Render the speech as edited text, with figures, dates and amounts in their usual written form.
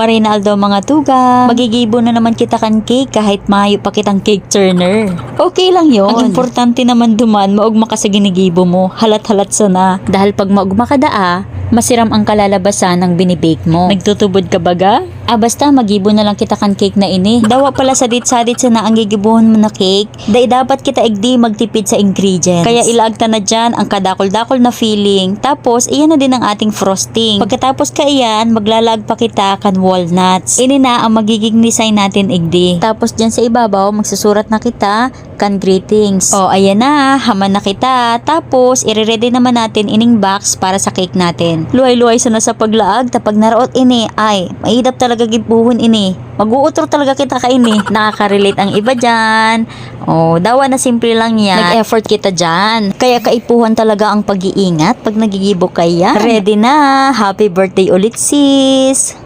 Marinal daw mga tuga. Magigibo na naman kita kan cake kahit mayo pa kitang cake turner. Okay lang yon. Ang importante naman duman, maugma ka sa ginigibo mo. Halat-halat sana. Dahil pag maugma ka daa, masiram ang kalalabasan ng binibake mo. Nagtutubod ka baga? Basta magibo na lang kita kan cake na ini. Dawa pala sadit-sadit sana ang gigibuhon mo na cake. Dapat kita igdi magtipid sa ingredients. Kaya ilaagta na dyan ang kadakol-dakol na feeling. Tapos, iyan na din ang ating frosting. Pagkatapos ka iyan, maglalag pa kita kan walnuts. Ini na ang magiging design natin igdi. Tapos dyan sa ibabaw, magsusurat na kita kan greetings. Ayan na, haman na kita. Tapos, i-ready naman natin ining box para sa cake natin. Luhay-luhay sana sa paglaag. Tapag naraot ini, ay, maidap talaga gibuhon ini. Mag-uutro talaga kita kaini. Nakaka-relate ang iba dyan. Dawa na simple lang yan. Nag-effort kita dyan. Kaya kaipuhan talaga ang pag-iingat pag nagigibo kaya. Ready na. Happy birthday ulit sis.